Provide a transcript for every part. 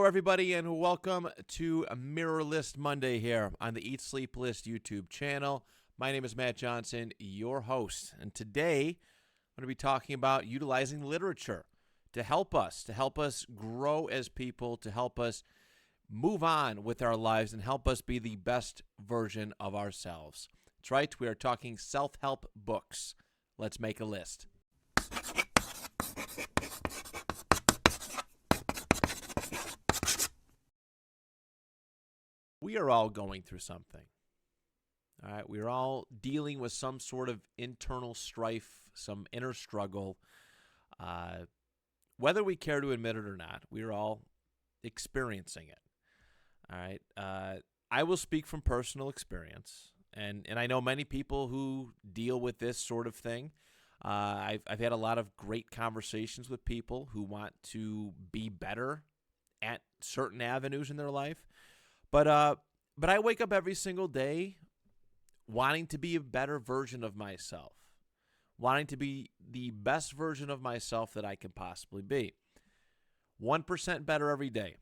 Hello, everybody, and welcome to Mirror List Monday here on the Eat Sleep List YouTube channel. My name is Matt Johnson, your host, and today I'm going to be talking about utilizing literature to help us grow as people, to help us move on with our lives, and help us be the best version of ourselves. That's right, we are talking self-help books. Let's make a list. We are all going through something. All right, we're all dealing with some sort of internal strife, some inner struggle. Whether we care to admit it or not, we're all experiencing it. All right, I will speak from personal experience, and I know many people who deal with this sort of thing. I've had a lot of great conversations with people who want to be better at certain avenues in their life. But I wake up every single day wanting to be a better version of myself, wanting to be the best version of myself that I can possibly be. 1% better every day.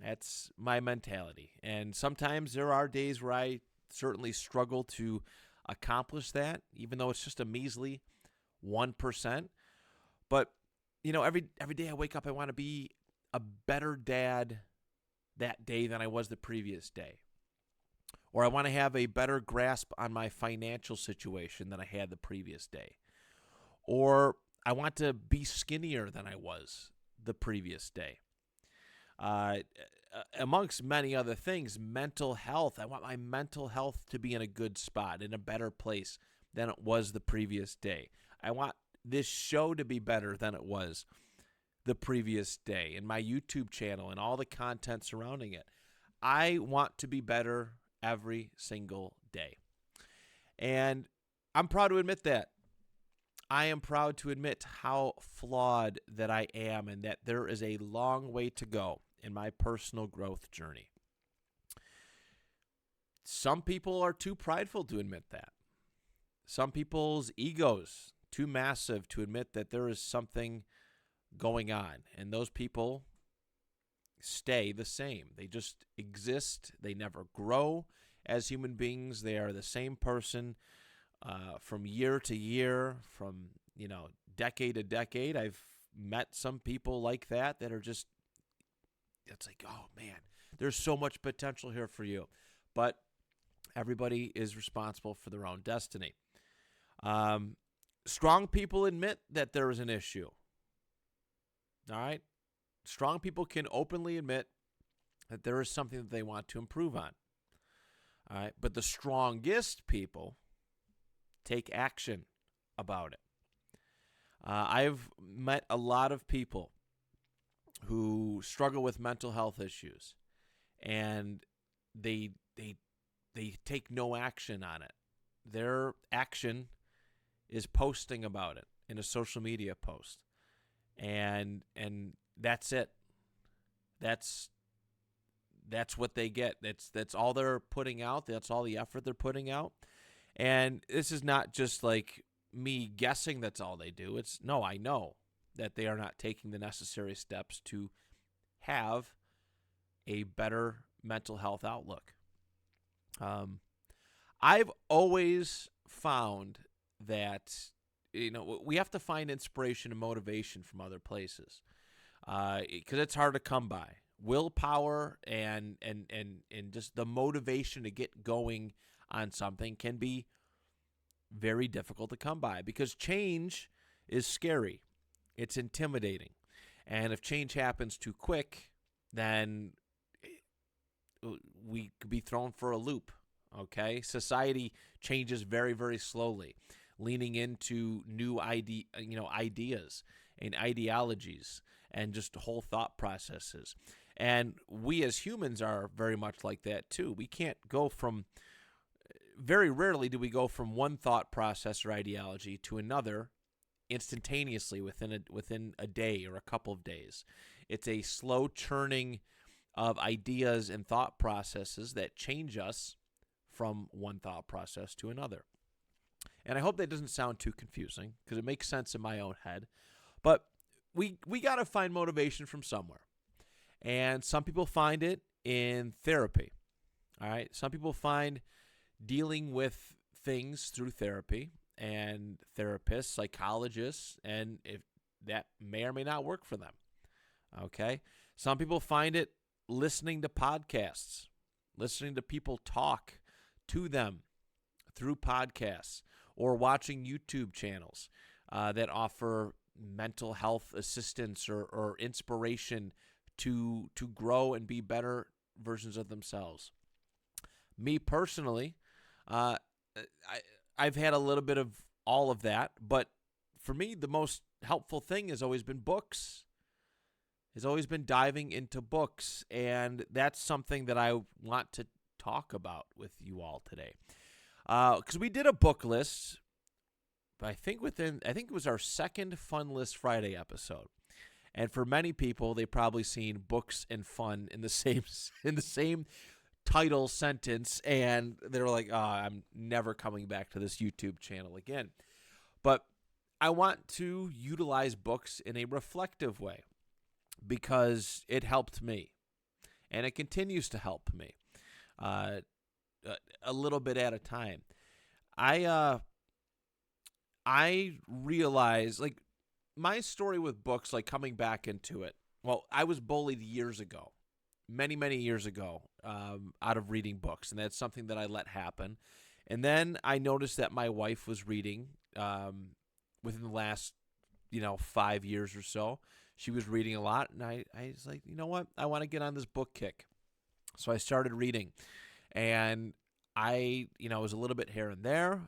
That's my mentality. And sometimes there are days where I certainly struggle to accomplish that, even though it's just a measly 1%. But, every day I wake up, I want to be a better dad that day than I was the previous day. Or I want to have a better grasp on my financial situation than I had the previous day. Or I want to be skinnier than I was the previous day. Amongst many other things, mental health. I want my mental health to be in a good spot, in a better place than it was the previous day. I want this show to be better than it was the previous day, and my YouTube channel and all the content surrounding it. I want to be better every single day. And I'm proud to admit that. I am proud to admit how flawed that I am, and that there is a long way to go in my personal growth journey. Some people are too prideful to admit that. Some people's egos too massive to admit that there is something going on, and those people stay the same. They just exist. They never grow as human beings. They are the same person from year to year, from decade to decade. I've met some people like that are just, it's like, oh man, there's so much potential here for you. But everybody is responsible for their own destiny. Strong people admit that there is an issue. All right? Strong people can openly admit that there is something that they want to improve on. All right? But the strongest people take action about it. I've met a lot of people who struggle with mental health issues, and they take no action on it. Their action is posting about it in a social media post. And that's it. That's what they get. That's all they're putting out. That's all the effort they're putting out. And this is not just like me guessing that's all they do. I know that they are not taking the necessary steps to have a better mental health outlook. I've always found that we have to find inspiration and motivation from other places, because it's hard to come by. Willpower and just the motivation to get going on something can be very difficult to come by, because change is scary. It's intimidating. And if change happens too quick, then we could be thrown for a loop. Okay? Society changes very, very slowly, leaning into new ideas and ideologies and just whole thought processes. And we as humans are very much like that too. We can't go from, very rarely do we go from one thought process or ideology to another instantaneously within a day or a couple of days. It's a slow churning of ideas and thought processes that change us from one thought process to another. And I hope that doesn't sound too confusing, because it makes sense in my own head. But we got to find motivation from somewhere. And some people find it in therapy. All right. Some people find dealing with things through therapy and therapists, psychologists, and if that may or may not work for them. Okay. Some people find it listening to podcasts, listening to people talk to them through podcasts, or watching YouTube channels that offer mental health assistance or inspiration to grow and be better versions of themselves. Me personally, uh, I've had a little bit of all of that, but for me, the most helpful thing has always been books. Has always been diving into books, and that's something that I want to talk about with you all today. Because we did a book list, I think it was our second Fun List Friday episode. And for many people, they've probably seen books and fun in the same title sentence, and they're like, "Oh, I'm never coming back to this YouTube channel again." But I want to utilize books in a reflective way because it helped me, and it continues to help me a little bit at a time. I realize, like, my story with books, like coming back into it. Well, I was bullied years ago, many, many years ago, out of reading books, and that's something that I let happen. And then I noticed that my wife was reading within the last, 5 years or so. She was reading a lot, and I was like, you know what? I want to get on this book kick. So I started reading, and I, was a little bit here and there,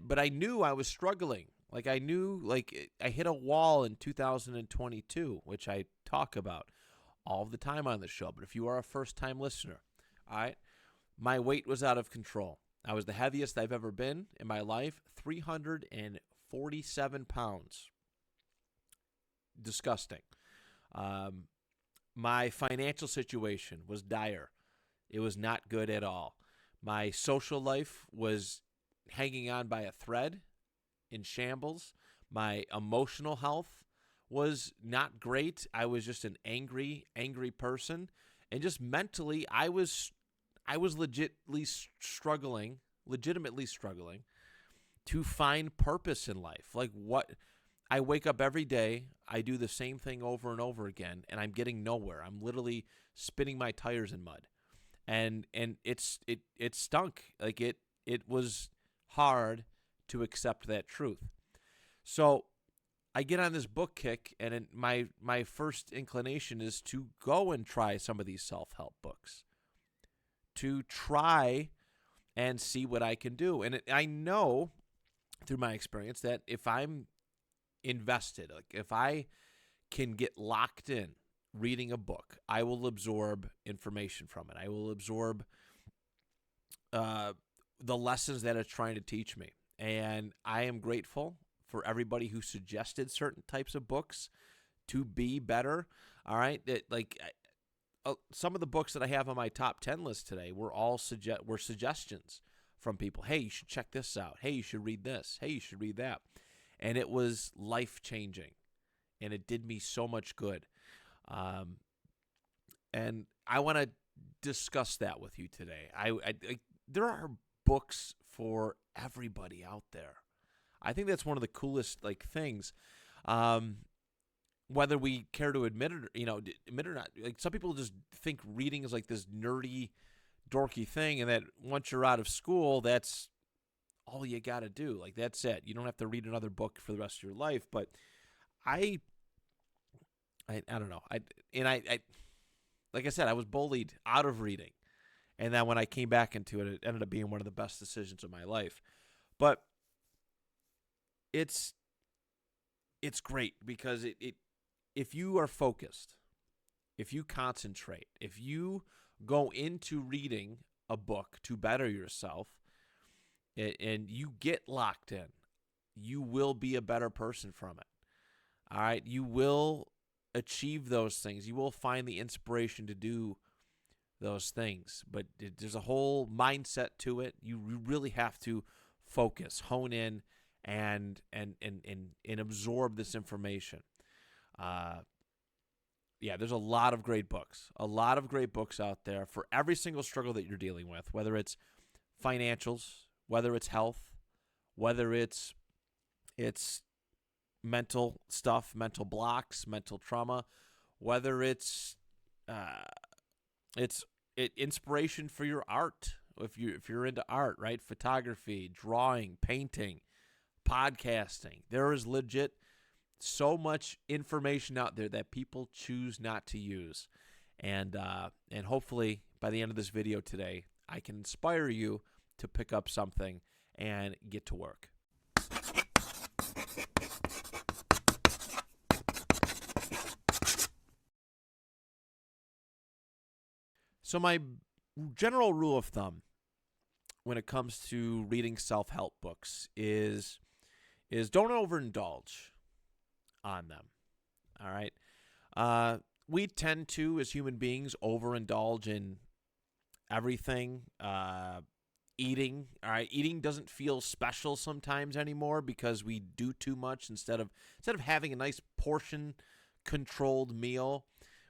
but I knew I was struggling. Like I knew, like I hit a wall in 2022, which I talk about all the time on the show. But if you are a first-time listener, all right, my weight was out of control. I was the heaviest I've ever been in my life, 347 pounds. Disgusting. My financial situation was dire. It was not good at all. My social life was hanging on by a thread, in shambles. My emotional health was not great. I was just an angry person, and just mentally, I was legitimately struggling to find purpose in life. Like, what? I wake up every day, I do the same thing over and over again, and I'm getting nowhere. I'm literally spinning my tires in mud, and it stunk. Like it was hard to accept that truth. So I get on this book kick, and my first inclination is to go and try some of these self-help books, to try and see what I can do. And I know through my experience that if I'm invested, like if I can get locked in reading a book, I will absorb information from it. I will absorb the lessons that it's trying to teach me. And I am grateful for everybody who suggested certain types of books to be better. All right, some of the books that I have on my top 10 list today were all suggestions from people. Hey, you should check this out. Hey, you should read this. Hey, you should read that. And it was life-changing, and it did me so much good. And I want to discuss that with you today. There are books for everybody out there. I think that's one of the coolest things. Whether we care to admit it or not. Like, some people just think reading is like this nerdy, dorky thing, and that once you're out of school, that's all you got to do. Like, that's it. You don't have to read another book for the rest of your life. But I don't know. I like I said, I was bullied out of reading. And then when I came back into it, it ended up being one of the best decisions of my life. But it's great because if you are focused, if you concentrate, if you go into reading a book to better yourself, and you get locked in, you will be a better person from it. All right? You will achieve those things. You will find the inspiration to do those things. But there's a whole mindset to it. You really have to focus, hone in, and absorb this information. Yeah, there's a lot of great books out there for every single struggle that you're dealing with, whether it's financials, whether it's health, whether it's mental stuff, mental blocks, mental trauma, whether uh, inspiration for your art. If you're into art, right? Photography, drawing, painting, podcasting. There is legit so much information out there that people choose not to use. And hopefully by the end of this video today, I can inspire you to pick up something and get to work. So my general rule of thumb when it comes to reading self-help books is don't overindulge on them. All right. We tend to, as human beings, overindulge in everything. Eating. All right. Eating doesn't feel special sometimes anymore because we do too much instead of having a nice portion controlled meal.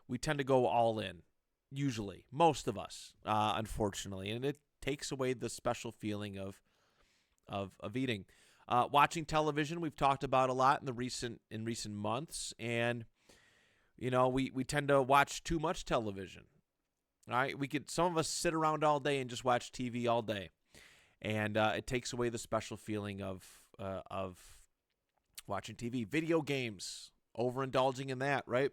We tend to go all in. Usually, most of us, unfortunately, and it takes away the special feeling of eating. Watching television, we've talked about a lot in recent months, and we tend to watch too much television. All right, some of us sit around all day and just watch TV all day, and it takes away the special feeling of watching TV. Video games, overindulging in that, right?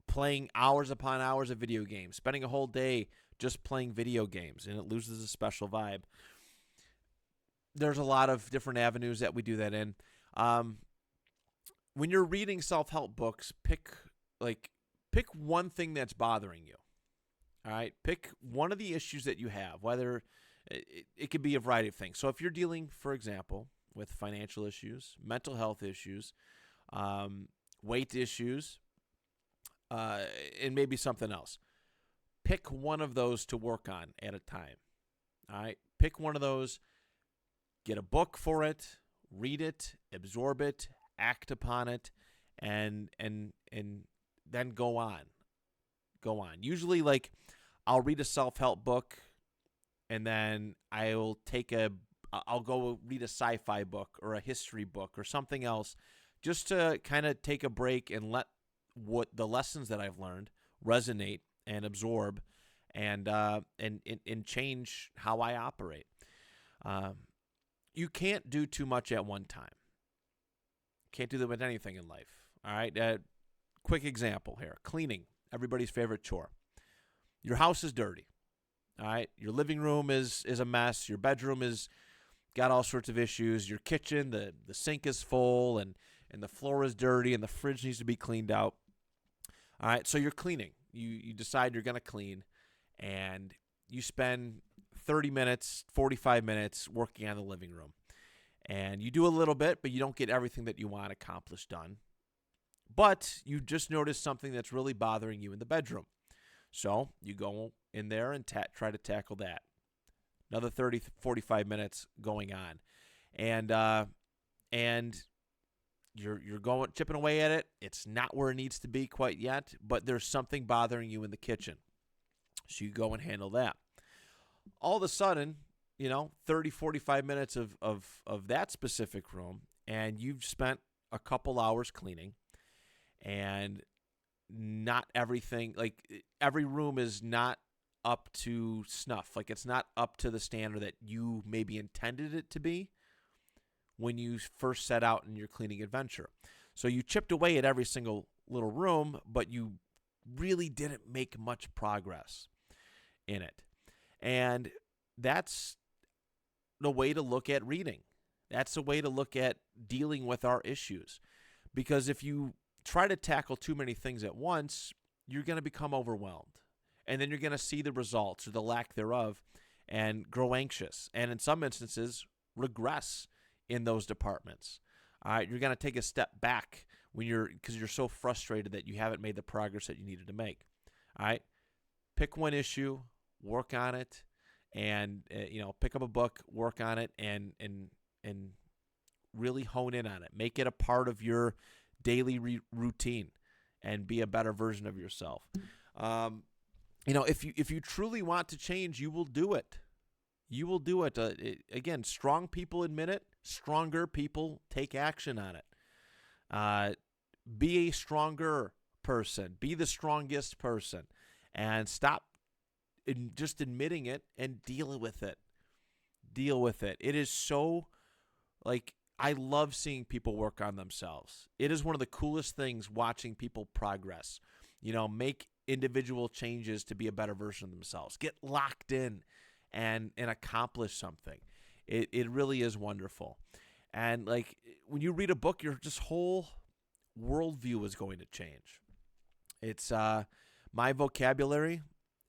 Playing hours upon hours of video games, spending a whole day just playing video games, and it loses a special vibe. There's a lot of different avenues that we do that in. When you're reading self-help books, pick one thing that's bothering you. All right, pick one of the issues that you have, whether it could be a variety of things. So if you're dealing, for example, with financial issues, mental health issues, weight issues, and maybe something else. Pick one of those to work on at a time. All right? Pick one of those, get a book for it, read it, absorb it, act upon it, and then go on. Go on. Usually, I'll read a self-help book, and then I'll go read a sci-fi book or a history book or something else just to kind of take a break and let what the lessons that I've learned resonate and absorb and change how I operate. You can't do too much at one time. Can't do that with anything in life. All right. Quick example here. Cleaning, everybody's favorite chore. Your house is dirty. All right. Your living room is a mess. Your bedroom is got all sorts of issues. Your kitchen, the sink is full and the floor is dirty and the fridge needs to be cleaned out. All right, so you're cleaning. You decide you're going to clean, and you spend 30 minutes, 45 minutes working on the living room. And you do a little bit, but you don't get everything that you want accomplished done. But you just noticed something that's really bothering you in the bedroom. So you go in there and try to tackle that. Another 30, 45 minutes going on. And you're going chipping away at it. It's not where it needs to be quite yet, but there's something bothering you in the kitchen. So you go and handle that. All of a sudden, 30, 45 minutes of that specific room, and you've spent a couple hours cleaning, and not everything, every room is not up to snuff. It's not up to the standard that you maybe intended it to be when you first set out in your cleaning adventure. So you chipped away at every single little room, but you really didn't make much progress in it. And that's the way to look at reading. That's the way to look at dealing with our issues. Because if you try to tackle too many things at once, you're going to become overwhelmed. And then you're going to see the results or the lack thereof and grow anxious. And in some instances, regress in those departments. All right, you're going to take a step back because you're so frustrated that you haven't made the progress that you needed to make. All right, pick one issue, work on it, and pick up a book, work on it, and really hone in on it. Make it a part of your daily routine. and be a better version of yourself. If you truly want to change, you will do it. You will do it. Again, strong people admit it. Stronger people take action on it. Be a stronger person. Be the strongest person. And stop just admitting it and deal with it. Deal with it. It is so, I love seeing people work on themselves. It is one of the coolest things watching people progress. Make individual changes to be a better version of themselves. Get locked in and accomplish something. It really is wonderful. And when you read a book, your just whole worldview is going to change. It's my vocabulary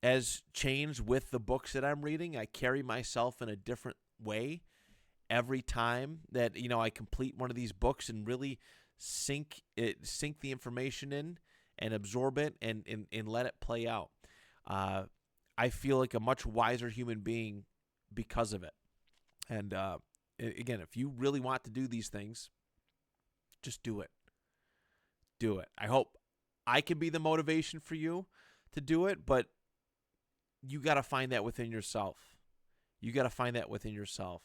has changed with the books that I'm reading. I carry myself in a different way every time that I complete one of these books and really sink the information in and absorb it and let it play out. I feel like a much wiser human being because of it. And again, if you really want to do these things, just do it. Do it. I hope I can be the motivation for you to do it, but you got to find that within yourself. You got to find that within yourself.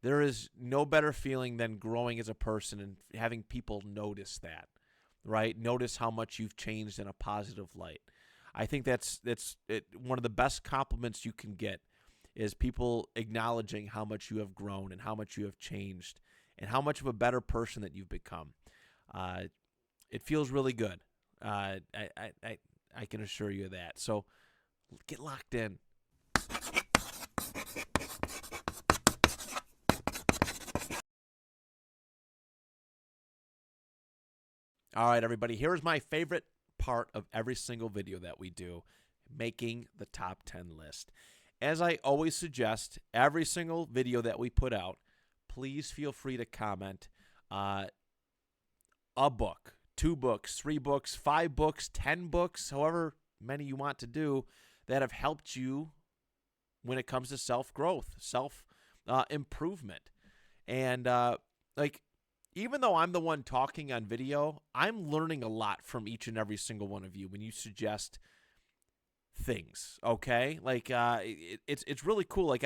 There is no better feeling than growing as a person and having people notice that, right? Notice how much you've changed in a positive light. I think that's one of the best compliments you can get is people acknowledging how much you have grown and how much you have changed and how much of a better person that you've become. It feels really good. I can assure you of that. So get locked in. All right, everybody, here's my favorite part of every single video that we do, making the top 10 list. As I always suggest, every single video that we put out, please feel free to comment a book, 2 books, 3 books, 5 books, 10 books, however many you want to do that have helped you when it comes to self-growth, self-improvement. And even though I'm the one talking on video, I'm learning a lot from each and every single one of you when you suggest things, okay? It's really cool.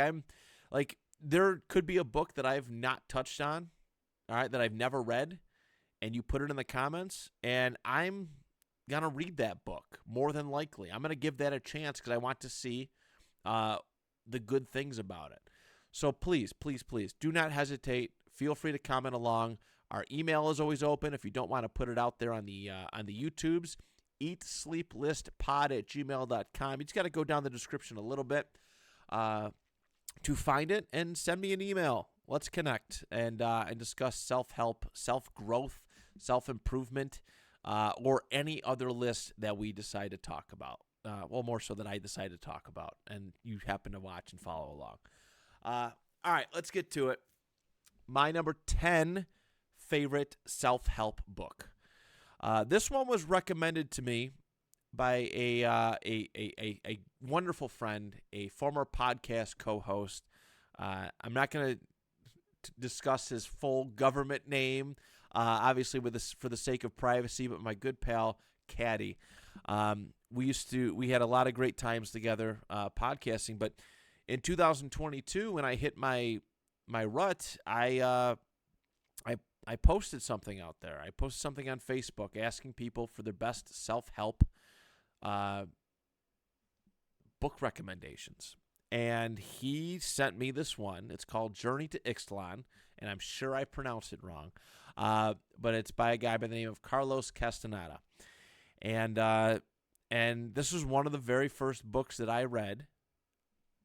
There could be a book that I've not touched on, all right, that I've never read, and you put it in the comments, and I'm going to read that book more than likely. I'm going to give that a chance because I want to see the good things about it. So please, please, please do not hesitate. Feel free to comment along. Our email is always open if you don't want to put it out there on the YouTubes. eatsleeplistpod@gmail.com. You just got to go down the description a little bit to find it and send me an email. Let's connect and discuss self-help, self-growth, self-improvement, or any other list that we decide to talk about. Well, more so that I decide to talk about, and you happen to watch and follow along. All right, let's get to it. My number 10 favorite self-help book. This one was recommended to me by a wonderful friend, a former podcast co-host. I'm not going to discuss his full government name, obviously for the sake of privacy, but my good pal, Caddy. We had a lot of great times together podcasting, but in 2022, when I hit my rut, I posted something out there. I posted something on Facebook asking people for their best self-help book recommendations. And he sent me this one. It's called Journey to Ixtlan, and I'm sure I pronounced it wrong. But it's by a guy by the name of Carlos Castaneda. And this was one of the very first books that I read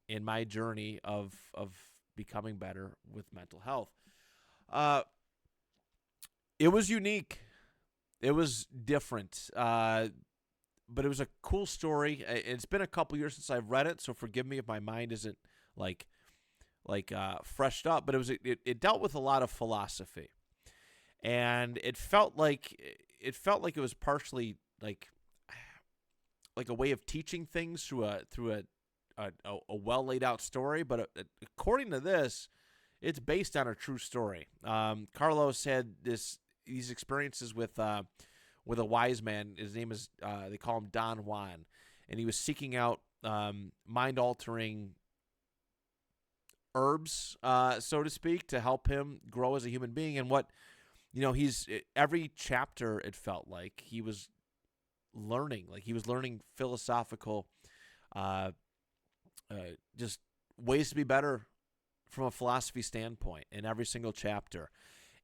in my journey of becoming better with mental health. It was unique. It was different. But it was a cool story. It's been a couple years since I've read it, so forgive me if my mind isn't freshed up. But it dealt with a lot of philosophy, and it felt like it was partially like a way of teaching things through a well laid out story. But according to this, it's based on a true story. Carlos had these experiences with with a wise man. His name is, they call him Don Juan. And he was seeking out mind-altering herbs, so to speak, to help him grow as a human being. And what, every chapter, it felt like he was learning. Like he was learning philosophical, just ways to be better from a philosophy standpoint in every single chapter.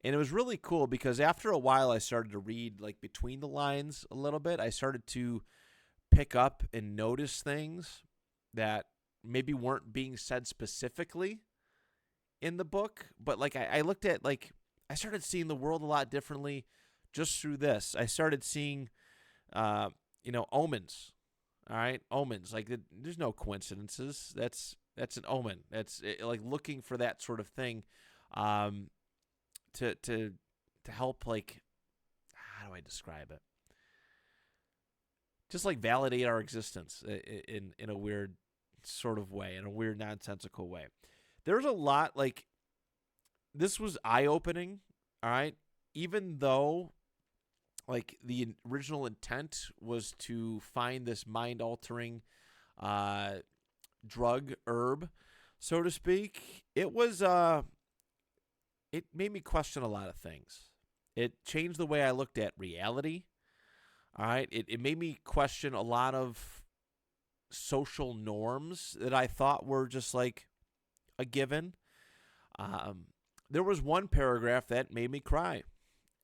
And it was really cool because after a while I started to read like between the lines a little bit. I started to pick up and notice things that maybe weren't being said specifically in the book. But like I looked at, like, I started seeing the world a lot differently just through this. I started seeing, omens. All right, omens. Like there's no coincidences. That's an omen. That's like looking for that sort of thing, to help, like, how do I describe it? Just like validate our existence in a weird sort of way, in a weird nonsensical way. There's a lot, like, this was eye-opening, all right? Even though, like, the original intent was to find this mind-altering drug, herb, so to speak, it was, it made me question a lot of things. It changed the way I looked at reality, all right? It made me question a lot of social norms that I thought were just like a given. There was one paragraph that made me cry,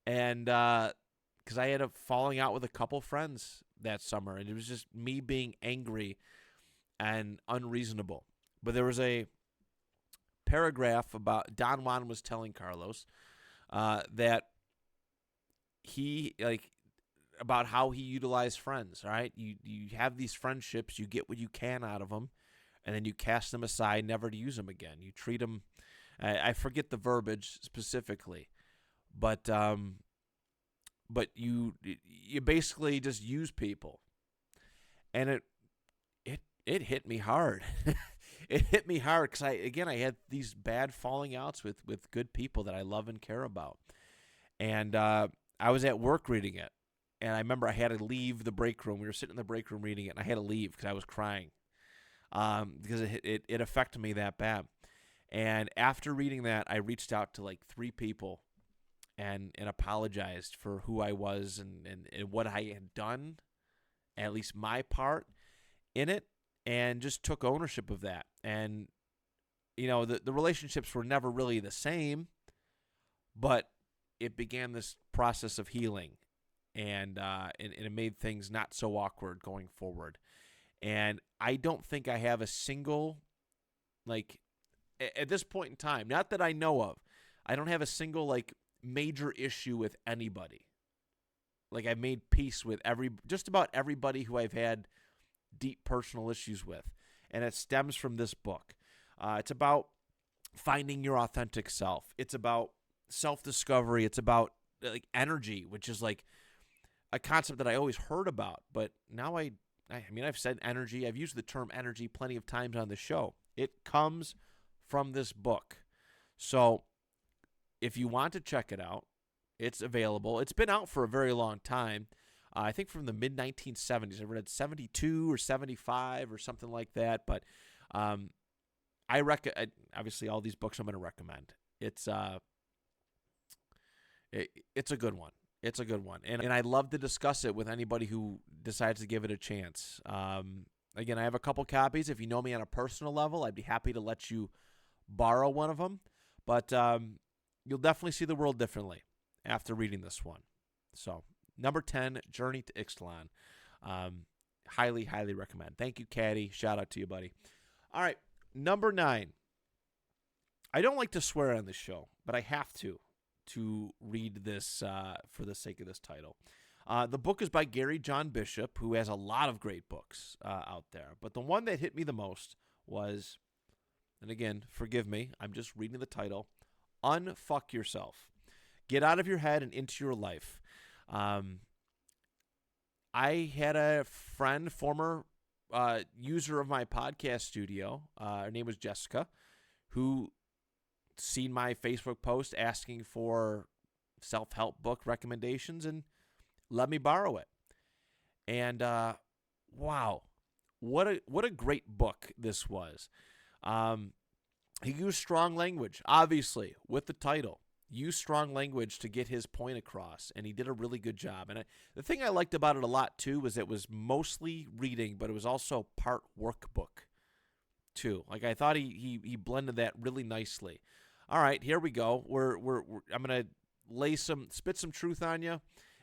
and because I had a falling out with a couple friends that summer, and it was just me being angry and unreasonable. But there was a paragraph about Don Juan was telling Carlos that he, like, about how he utilized friends, right? You have these friendships, you get what you can out of them, and then you cast them aside, never to use them again. You treat them, I forget the verbiage specifically, but you basically just use people. And it hit me hard. It hit me hard because I had these bad falling outs with good people that I love and care about. And I was at work reading it. And I remember I had to leave the break room. We were sitting in the break room reading it, and I had to leave because I was crying because it affected me that bad. And after reading that, I reached out to like 3 people and apologized for who I was and what I had done, at least my part in it, and just took ownership of that. And, the relationships were never really the same, but it began this process of healing. And it made things not so awkward going forward. And I don't think I have a single, like, at this point in time, not that I know of, I don't have a single, like, major issue with anybody. Like, I've made peace with just about everybody who I've had deep personal issues with. And it stems from this book. It's about finding your authentic self. It's about self-discovery. It's about, like, energy, which is, like, a concept that I always heard about, but now I mean, I've said energy. I've used the term energy plenty of times on the show. It comes from this book. So if you want to check it out, it's available. It's been out for a very long time. I think from the mid-1970s. I read 72 or 75 or something like that. But obviously all these books I'm going to recommend. It's a good one. It's a good one. And I'd love to discuss it with anybody who decides to give it a chance. Again, I have a couple copies. If you know me on a personal level, I'd be happy to let you borrow one of them. But you'll definitely see the world differently after reading this one. So, number 10, Journey to Ixtlan. Highly, highly recommend. Thank you, Caddy. Shout out to you, buddy. All right, number 9. I don't like to swear on this show, but I have to read this for the sake of this title. The book is by Gary John Bishop, who has a lot of great books out there. But the one that hit me the most was, and again, forgive me, I'm just reading the title, Unfuck Yourself. Get out of your head and into your life. I had a friend, former user of my podcast studio, her name was Jessica, who seen my Facebook post asking for self-help book recommendations, and let me borrow it. And wow, what a great book this was. He used strong language, obviously, with the title. Used strong language to get his point across, and he did a really good job. And the thing I liked about it a lot, too, was it was mostly reading, but it was also part workbook, too. Like, I thought he blended that really nicely. All right, here we go. I'm going to spit some truth on you,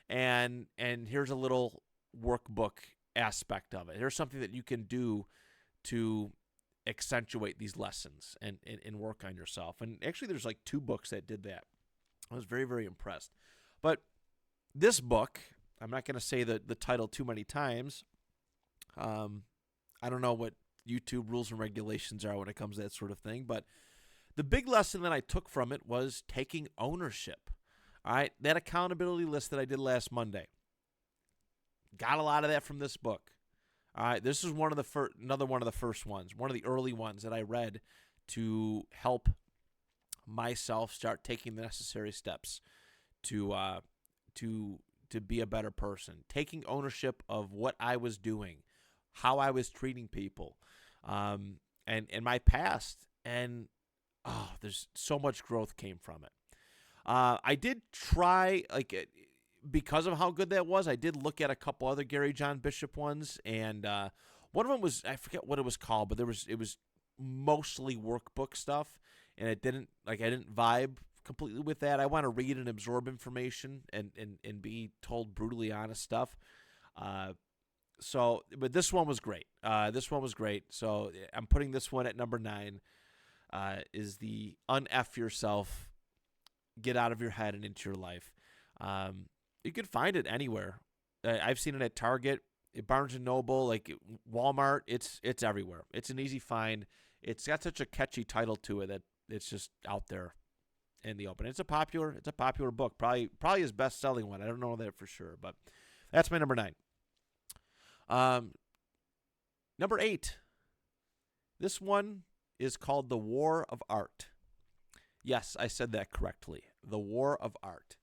and here's a little workbook aspect of it. Here's something that you can do to accentuate these lessons and work on yourself. And actually, there's like 2 books that did that. I was very, very impressed. But this book, I'm not going to say the title too many times. I don't know what YouTube rules and regulations are when it comes to that sort of thing. But the big lesson that I took from it was taking ownership. All right, that accountability list that I did last Monday. Got a lot of that from this book. All right, this is another one of the first ones, one of the early ones that I read to help myself start taking the necessary steps to be a better person, taking ownership of what I was doing, how I was treating people, and my past, and there's so much growth came from it. I did try, because of how good that was, I did look at a couple other Gary John Bishop ones, and one of them was, I forget what it was called, but it was mostly workbook stuff, and I didn't vibe completely with that. I want to read and absorb information and be told brutally honest stuff. But this one was great. So I'm putting this one at number 9. Is the un-F yourself, get out of your head and into your life. You can find it anywhere. I've seen it at Target, at Barnes & Noble, like Walmart. It's everywhere. It's an easy find. It's got such a catchy title to it that it's just out there in the open. It's a popular book. Probably his best-selling one. I don't know that for sure, but that's my number 9. Number 8. This one is called The War of Art. Yes, I said that correctly. The War of Art.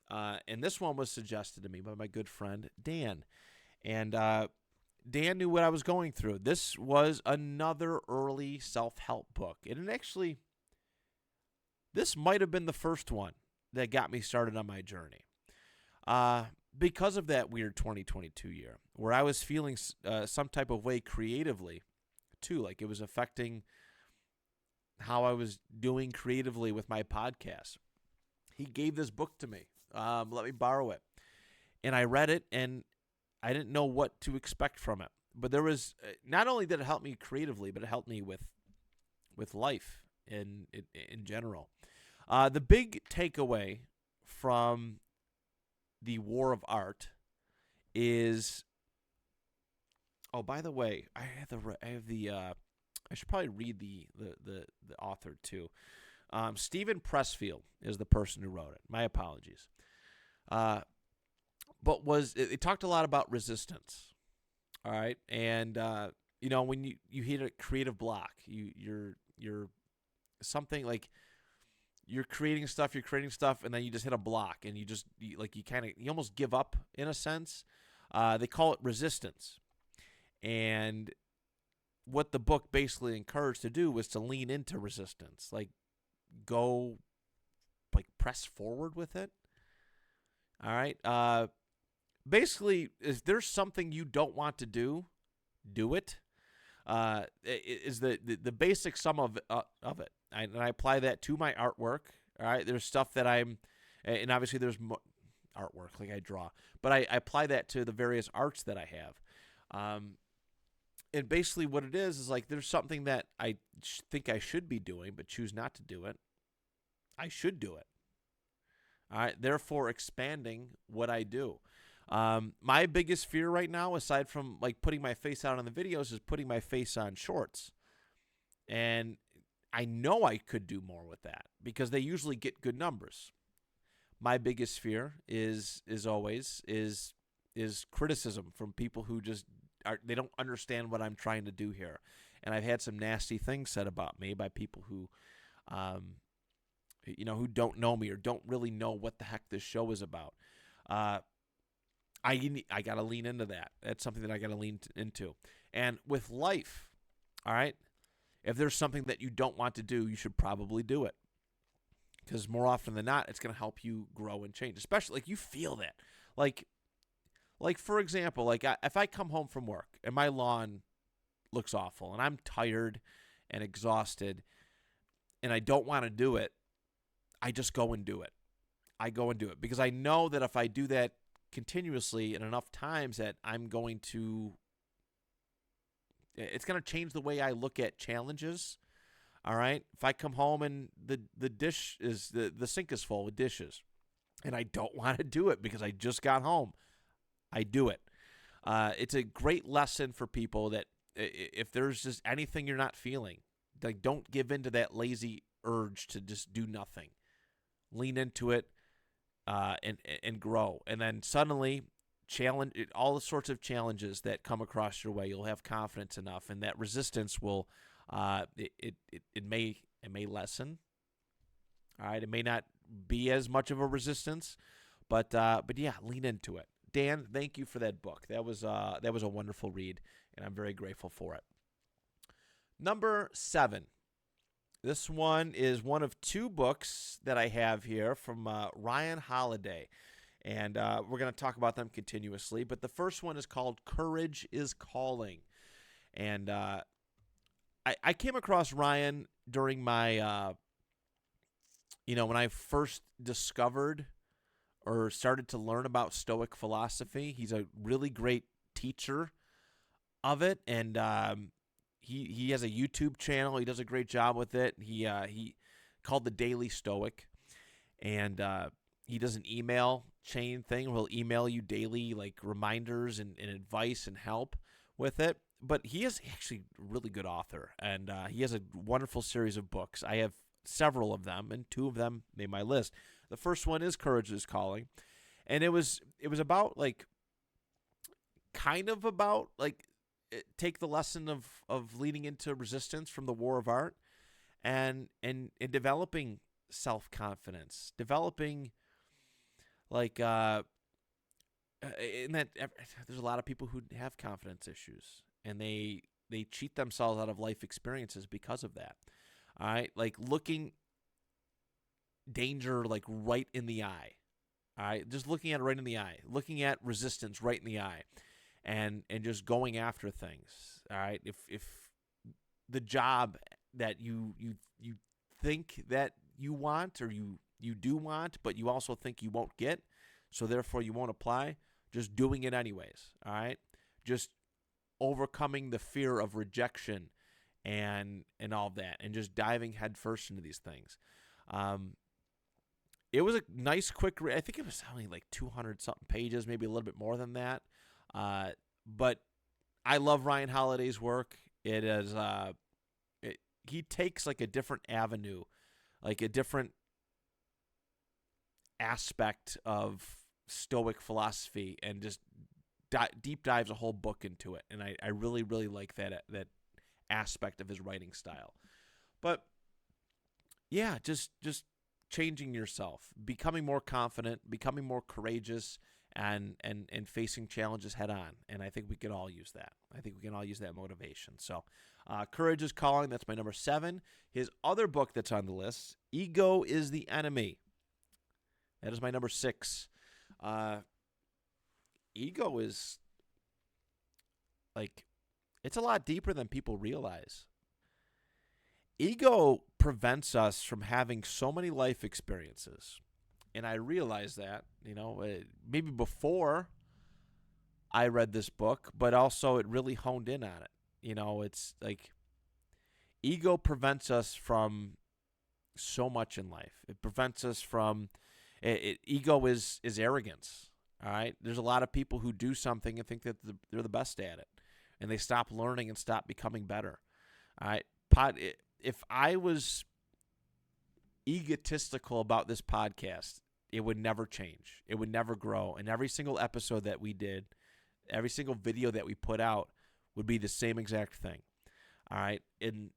And this one was suggested to me by my good friend, Dan. And Dan knew what I was going through. This was another early self-help book. And actually, this might have been the first one that got me started on my journey. Because of that weird 2022 year, where I was feeling some type of way creatively, too. Like it was affecting how I was doing creatively with my podcast. He gave this book to me. Let me borrow it. And I read it, and I didn't know what to expect from it. But there was, not only did it help me creatively, but it helped me with life in general. The big takeaway from The War of Art is, oh, by the way, I should probably read the author too. Stephen Pressfield is the person who wrote it. My apologies. But it talked a lot about resistance. All right, and when you hit a creative block, you're something like you're creating stuff, and then you just hit a block, and you almost give up in a sense. They call it resistance, and what the book basically encouraged to do was to lean into resistance, press forward with it. All right. Basically, if there's something you don't want to do it. Is the basic sum of it. And I apply that to my artwork. All right. There's stuff that and obviously there's artwork, like I draw, but I apply that to the various arts that I have. And basically what it is like there's something that I think I should be doing, but choose not to do it. I should do it. All right. Therefore, expanding what I do. My biggest fear right now, aside from putting my face out on the videos, is putting my face on shorts. And I know I could do more with that because they usually get good numbers. My biggest fear is always criticism from people who just they don't understand what I'm trying to do here. And I've had some nasty things said about me by people who who don't know me or don't really know what the heck this show is about. I got to lean into that. That's something that I got to lean into. And with life, all right, if there's something that you don't want to do, you should probably do it. Because more often than not, it's going to help you grow and change. Especially, like, you feel that. Like for example, if I come home from work and my lawn looks awful and I'm tired and exhausted and I don't want to do it, I just go and do it. I go and do it because I know that if I do that continuously and enough times that it's going to change the way I look at challenges. All right. If I come home and the sink is full with dishes and I don't want to do it because I just got home, I do it. It's a great lesson for people that if there's just anything you're not feeling, like, don't give in to that lazy urge to just do nothing. Lean into it and grow. And then suddenly, all the sorts of challenges that come across your way, you'll have confidence enough, and that resistance will it may lessen. All right, it may not be as much of a resistance, but yeah, lean into it. Dan, thank you for that book. That was a wonderful read, and I'm very grateful for it. Number 7. This one is one of 2 books that I have here from Ryan Holiday, and we're going to talk about them continuously. But the first one is called Courage is Calling, and I came across Ryan during my, when I first discovered or started to learn about Stoic philosophy. He's a really great teacher of it, and he has a YouTube channel. He does a great job with it. He called the Daily Stoic, and he does an email chain thing where he'll email you daily, like, reminders and advice and help with it. But he is actually a really good author, and he has a wonderful series of books. I have several of them, and 2 of them made my list. The first one is Courage is Calling, and it was about, like, kind of about, like, take the lesson of leading into resistance from the War of Art and developing self-confidence, developing, like, in that there's a lot of people who have confidence issues, and they cheat themselves out of life experiences because of that. All right, like, looking danger, like, right in the eye. All right, just looking at it right in the eye, looking at resistance right in the eye, and just going after things. All right, if the job that you think that you want, or you do want, but you also think you won't get, so therefore you won't apply, just doing it anyways. All right, just overcoming the fear of rejection and all of that, and just diving headfirst into these things. It was a nice, quick read. I think it was only like 200-something pages, maybe a little bit more than that. But I love Ryan Holiday's work. It is he takes, like, a different avenue, like a different aspect of Stoic philosophy, and just deep dives a whole book into it. And I really, really like that aspect of his writing style. But yeah, just changing yourself, becoming more confident, becoming more courageous, and facing challenges head on. And I think we can all use that. I think we can all use that motivation. So Courage is Calling. That's my number 7. His other book that's on the list, Ego is the Enemy. That is my number 6. Ego is, like, it's a lot deeper than people realize. Ego prevents us from having so many life experiences. And I realized that, maybe before I read this book, but also it really honed in on it. It's like ego prevents us from so much in life. It prevents us from ego is arrogance. All right. There's a lot of people who do something and think that they're the best at it, and they stop learning and stop becoming better. All right. If I was egotistical about this podcast, it would never change. It would never grow. And every single episode that we did, every single video that we put out would be the same exact thing. All right. And,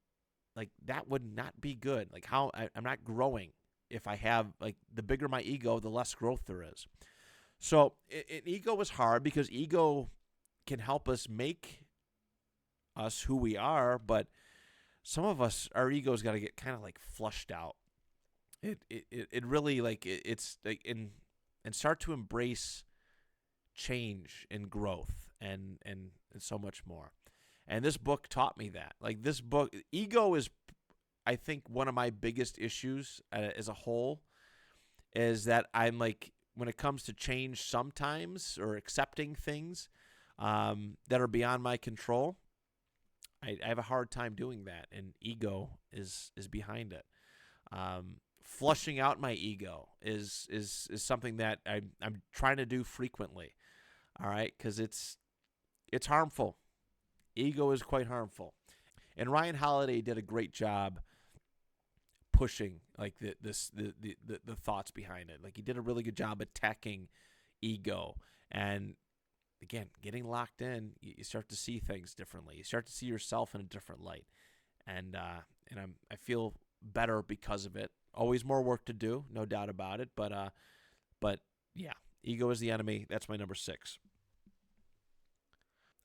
like, that would not be good. Like, I'm not growing if I have, like, the bigger my ego, the less growth there is. So ego is hard because ego can help us make us who we are, but some of us, our ego's got to get kind of like flushed out. It really like it's like and start to embrace change and growth and so much more. And this book taught me that. Like this book, ego is, I think, one of my biggest issues as a whole is that I'm like, when it comes to change sometimes or accepting things that are beyond my control, I have a hard time doing that, and ego is behind it. Flushing out my ego is something that I'm trying to do frequently. All right, because it's harmful. Ego is quite harmful, and Ryan Holiday did a great job pushing like the thoughts behind it. Like he did a really good job attacking ego, and again, getting locked in, you start to see things differently. You start to see yourself in a different light, and I feel better because of it. Always more work to do, no doubt about it. But yeah, ego is the enemy. That's my number 6.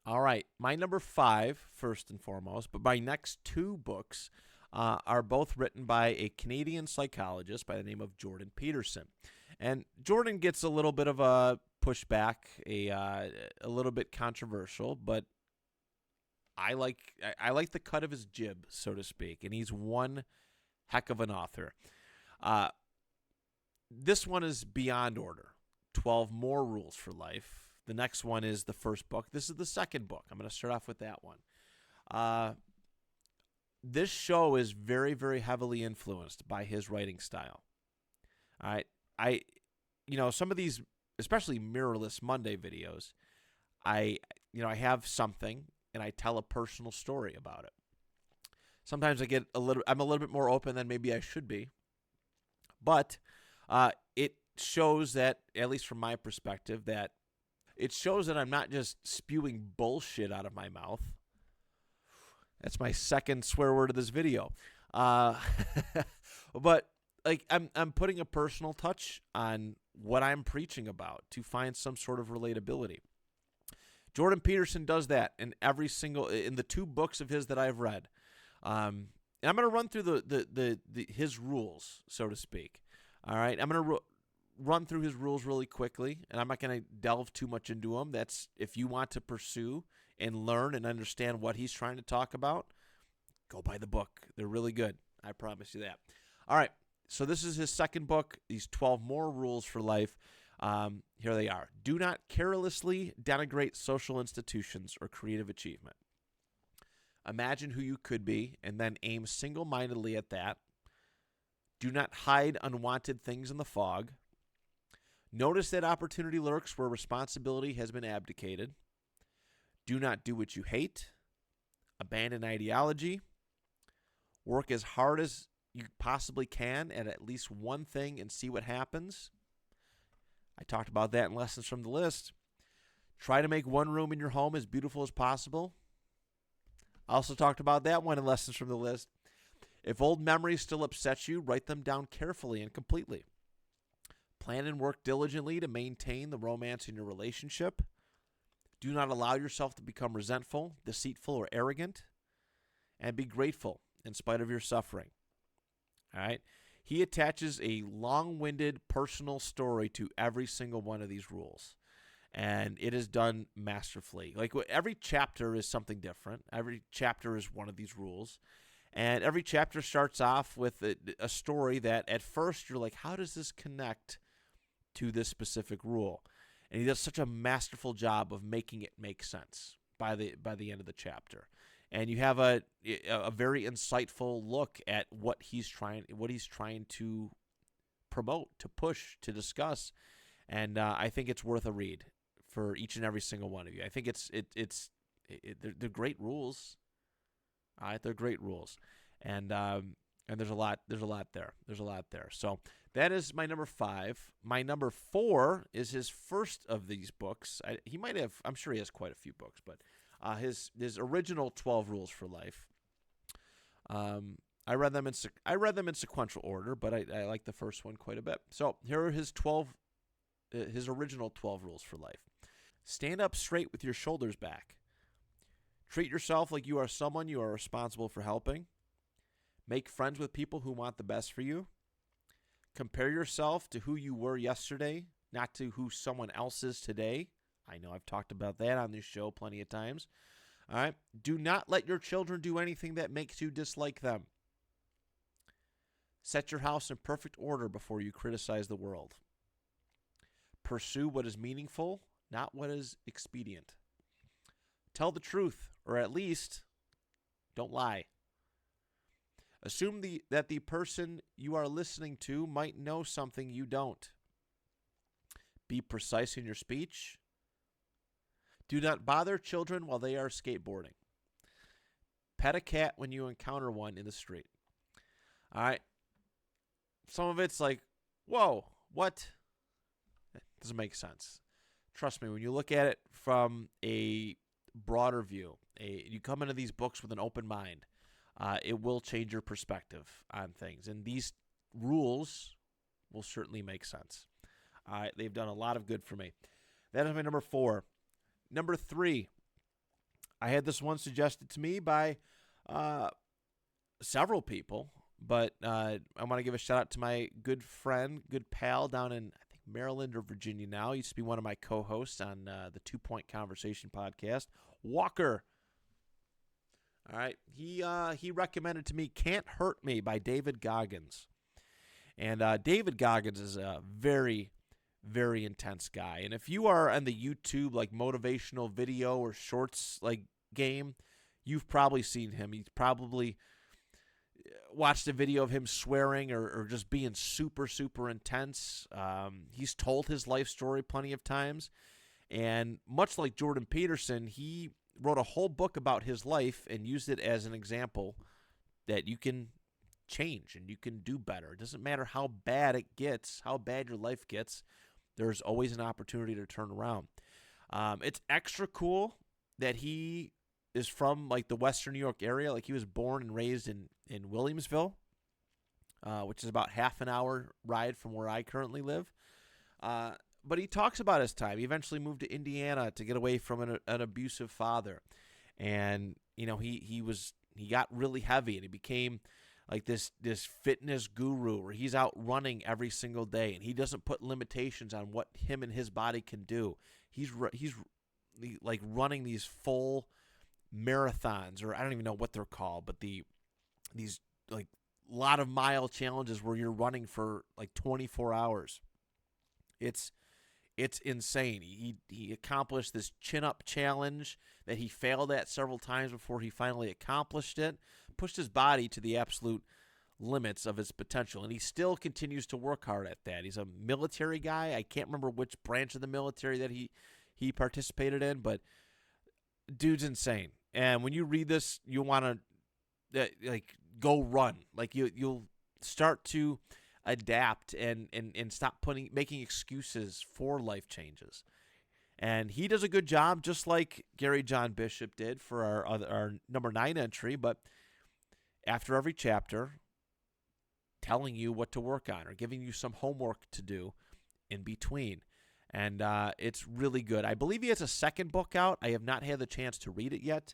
All right, my number 5, first and foremost, but my next 2 books are both written by a Canadian psychologist by the name of Jordan Peterson. And Jordan gets a little bit of a pushback, a little bit controversial, but I like the cut of his jib, so to speak, and he's one heck of an author. This one is Beyond Order, 12 More Rules for Life. The next one is the first book. This is the second book. I'm going to start off with that one. This show is very, very heavily influenced by his writing style. All right. Some of these, especially Mirrorless Monday videos, I have something and I tell a personal story about it. Sometimes I'm a little bit more open than maybe I should be, but it shows that, at least from my perspective, that it shows that I'm not just spewing bullshit out of my mouth. That's my second swear word of this video. But like I'm putting a personal touch on what I'm preaching about to find some sort of relatability. Jordan Peterson does that in in the 2 books of his that I've read. And I'm going to run through his rules, so to speak. All right, I'm going to run through his rules really quickly, and I'm not going to delve too much into them. That's if you want to pursue and learn and understand what he's trying to talk about, go buy the book. They're really good. I promise you that. All right, so this is his second book, these 12 More Rules for Life. Here they are. Do not carelessly denigrate social institutions or creative achievement. Imagine who you could be and then aim single-mindedly at that. Do not hide unwanted things in the fog. Notice that opportunity lurks where responsibility has been abdicated. Do not do what you hate. Abandon ideology. Work as hard as you possibly can at least one thing and see what happens. I talked about that in Lessons from the List. Try to make one room in your home as beautiful as possible. I also talked about that one in Lessons from the List. If old memories still upset you, write them down carefully and completely. Plan and work diligently to maintain the romance in your relationship. Do not allow yourself to become resentful, deceitful, or arrogant. And be grateful in spite of your suffering. All right? He attaches a long-winded personal story to every single one of these rules. And it is done masterfully. Like every chapter is something different. Every chapter is one of these rules. And every chapter starts off with a story that at first you're like, how does this connect to this specific rule? And he does such a masterful job of making it make sense by the end of the chapter. And you have a very insightful look at what he's trying to promote, to push, to discuss. And I think it's worth a read for each and every single one of you. I think they're great rules. All right, they're great rules, and there's a lot there. There's a lot there. So that is my number 5. My number 4 is his first of these books. I'm sure he has quite a few books, but his original 12 Rules for Life. I read them in sequential order, but I like the first one quite a bit. So here are his 12 his original 12 rules for life. Stand up straight with your shoulders back. Treat yourself like you are someone you are responsible for helping. Make friends with people who want the best for you. Compare yourself to who you were yesterday, not to who someone else is today. I know I've talked about that on this show plenty of times. All right. Do not let your children do anything that makes you dislike them. Set your house in perfect order before you criticize the world. Pursue what is meaningful, not what is expedient. Tell the truth, or at least don't lie. Assume that the person you are listening to might know something you don't. Be precise in your speech. Do not bother children while they are skateboarding. Pet a cat when you encounter one in the street. All right. Some of it's like, whoa, what? It doesn't make sense. Trust me, when you look at it from a broader view, you come into these books with an open mind, it will change your perspective on things. And these rules will certainly make sense. They've done a lot of good for me. That is my number 4. Number 3, I had this one suggested to me by several people, but I want to give a shout out to my good friend, good pal down in, I think, Maryland or Virginia now. He used to be one of my co-hosts on the 2 Point Conversation podcast, Walker. All right, he recommended to me "Can't Hurt Me" by David Goggins, and David Goggins is a very, very intense guy. And if you are on the YouTube like motivational video or shorts like game, you've probably seen him. He's probably watched a video of him swearing or just being super, super intense. He's told his life story plenty of times, and much like Jordan Peterson, he wrote a whole book about his life and used it as an example that you can change and you can do better. It doesn't matter how bad it gets, how bad your life gets, there's always an opportunity to turn around. It's extra cool that he is from like the Western New York area. Like he was born and raised in Williamsville, which is about half an hour ride from where I currently live. But he talks about his time. He eventually moved to Indiana to get away from an abusive father. And, you know, he got really heavy and he became like this fitness guru where he's out running every single day and he doesn't put limitations on what him and his body can do. He's like running these full marathons, or I don't even know what they're called, but these like lot of mile challenges where you're running for like 24 hours. It's insane. He accomplished this chin-up challenge that he failed at several times before he finally accomplished it, pushed his body to the absolute limits of its potential, and he still continues to work hard at that. He's a military guy. I can't remember which branch of the military that he participated in, but dude's insane. And when you read this, you want to like go run. Like you'll start to adapt and stop making excuses for life changes. And he does a good job, just like Gary John Bishop did for our number 9 entry, but after every chapter, telling you what to work on or giving you some homework to do in between. And it's really good. I believe he has a second book out. I have not had the chance to read it yet,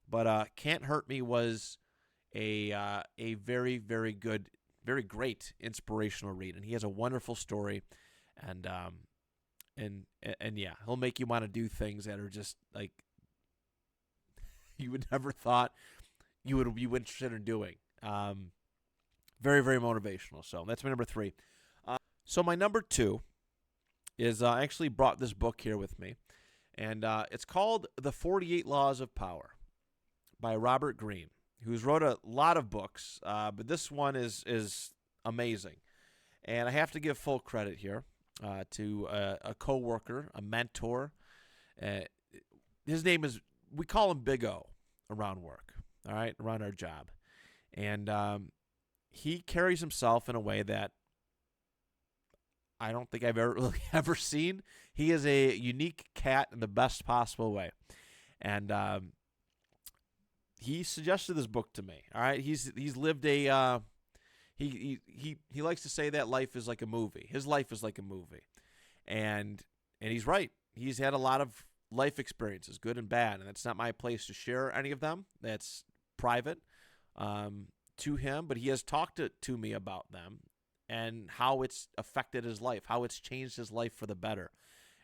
but Can't Hurt Me was a very, very good, very great inspirational read, and he has a wonderful story, and yeah, he'll make you want to do things that are just like you would never thought you would be interested in doing. Very, very motivational. So that's my number 3. So my number 2 is I actually brought this book here with me, and it's called The 48 Laws of Power by Robert Greene, who's wrote a lot of books, but this one is amazing. And I have to give full credit here to a coworker, a mentor. His name is, we call him Big O around work, all right, around our job. And he carries himself in a way that I don't think I've ever seen. He is a unique cat in the best possible way. And he suggested this book to me. All right, he's lived a he likes to say that life is like a movie. His life is like a movie, And he's right. He's had a lot of life experiences, good and bad, and it's not my place to share any of them. That's private to him, but he has talked to me about them and how it's affected his life, how it's changed his life for the better.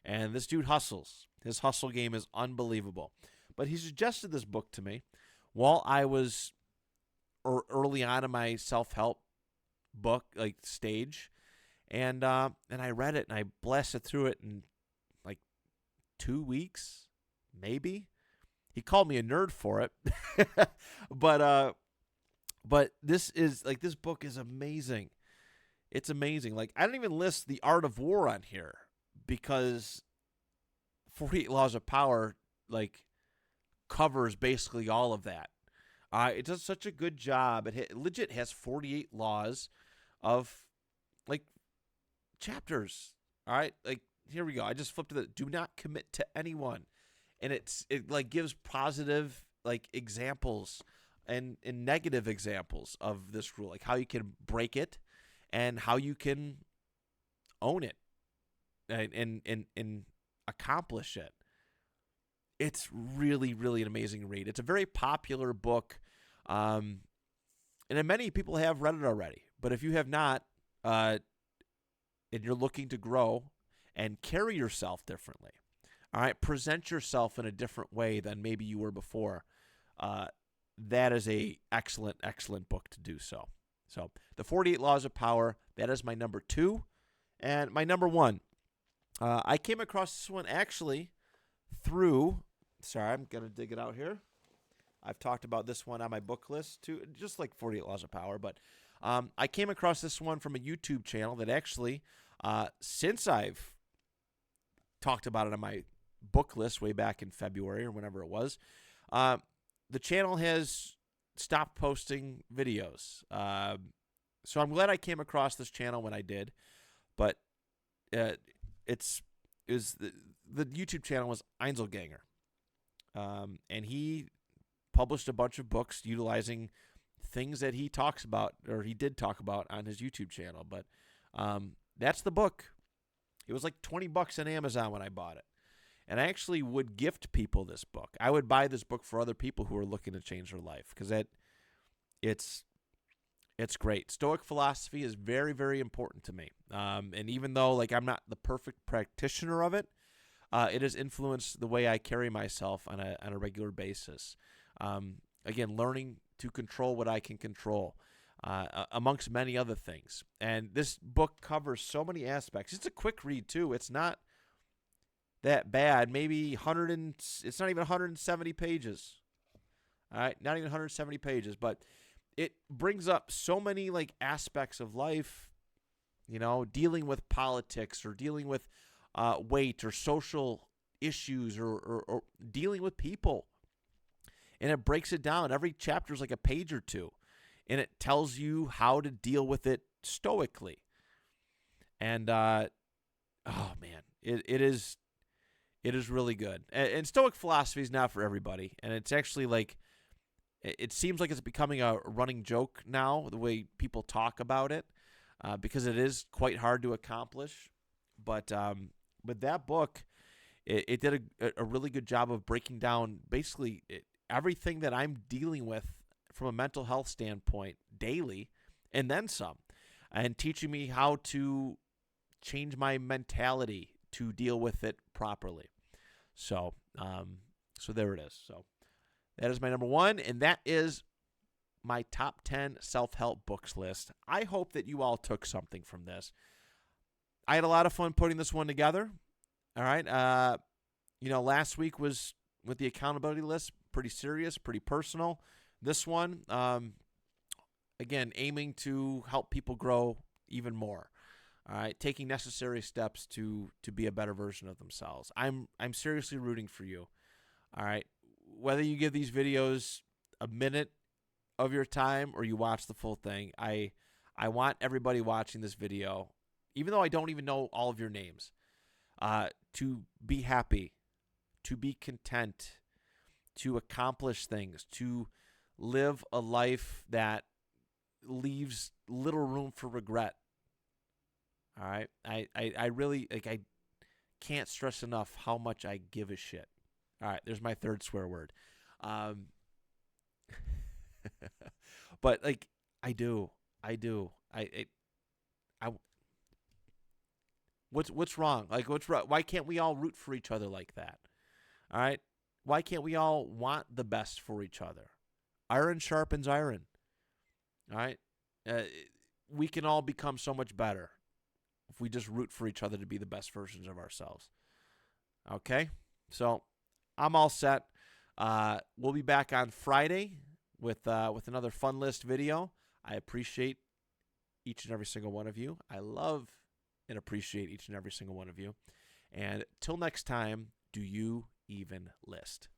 And this dude hustles. His hustle game is unbelievable. But he suggested this book to me while I was early on in my self-help book stage, and I read it and I blasted through it in like 2 weeks, maybe. He called me a nerd for it, but this book is amazing. It's amazing. Like, I don't even list The Art of War on here because 48 Laws of Power covers basically all of that. It does such a good job. It legit has 48 laws of chapters. All right, here we go. I just flipped to do not commit to anyone, and it gives positive examples and negative examples of this rule, how you can break it and how you can own it and accomplish it. It's really, really an amazing read. It's a very popular book, and many people have read it already. But if you have not, and you're looking to grow and carry yourself differently, all right, present yourself in a different way than maybe you were before, that is a excellent, excellent book to do so. So, The 48 Laws of Power, that is my number 2. And my number 1, I came across this one actually through, sorry, I'm going to dig it out here. I've talked about this one on my book list too, just like 48 Laws of Power, but I came across this one from a YouTube channel that actually, since I've talked about it on my book list way back in February or whenever it was, the channel has stopped posting videos. So I'm glad I came across this channel when I did, but the YouTube channel was Einzelganger, and he published a bunch of books utilizing things that he talks about, or he did talk about on his YouTube channel. But that's the book. It was like $20 on Amazon when I bought it. And I actually would gift people this book. I would buy this book for other people who are looking to change their life because it's great. Stoic philosophy is very, very important to me. And even though I'm not the perfect practitioner of it, it has influenced the way I carry myself on a regular basis. Again, learning to control what I can control, amongst many other things. And this book covers so many aspects. It's a quick read too. It's not that bad. Maybe it's not even 170 pages. All right, not even 170 pages, but it brings up so many aspects of life, dealing with politics or dealing with weight or social issues or dealing with people. And it breaks it down. Every chapter is like a page or two, and it tells you how to deal with it stoically. And oh man, it is really good. And Stoic philosophy is not for everybody, and it's actually it seems like it's becoming a running joke now, the way people talk about it, because it is quite hard to accomplish. But that book, it did a really good job of breaking down basically everything that I'm dealing with from a mental health standpoint daily, and then some, and teaching me how to change my mentality to deal with it properly. So there it is. So that is my number 1, and that is my top 10 self-help books list. I hope that you all took something from this. I had a lot of fun putting this one together. All right. Last week was with the accountability list, pretty serious, pretty personal. This one, again, aiming to help people grow even more. All right, taking necessary steps to be a better version of themselves. I'm seriously rooting for you. All right, whether you give these videos a minute of your time or you watch the full thing, I want everybody watching this video, even though I don't even know all of your names, to be happy, to be content, to accomplish things, to live a life that leaves little room for regret. All right. I really can't stress enough how much I give a shit. All right, there's my third swear word. But like I do. What's wrong? Like what's wrong? Why can't we all root for each other like that? All right? Why can't we all want the best for each other? Iron sharpens iron. All right? We can all become so much better if we just root for each other to be the best versions of ourselves. Okay? So, I'm all set. We'll be back on Friday with another fun list video. I appreciate each and every single one of you. I love and appreciate each and every single one of you. And till next time, do you even list?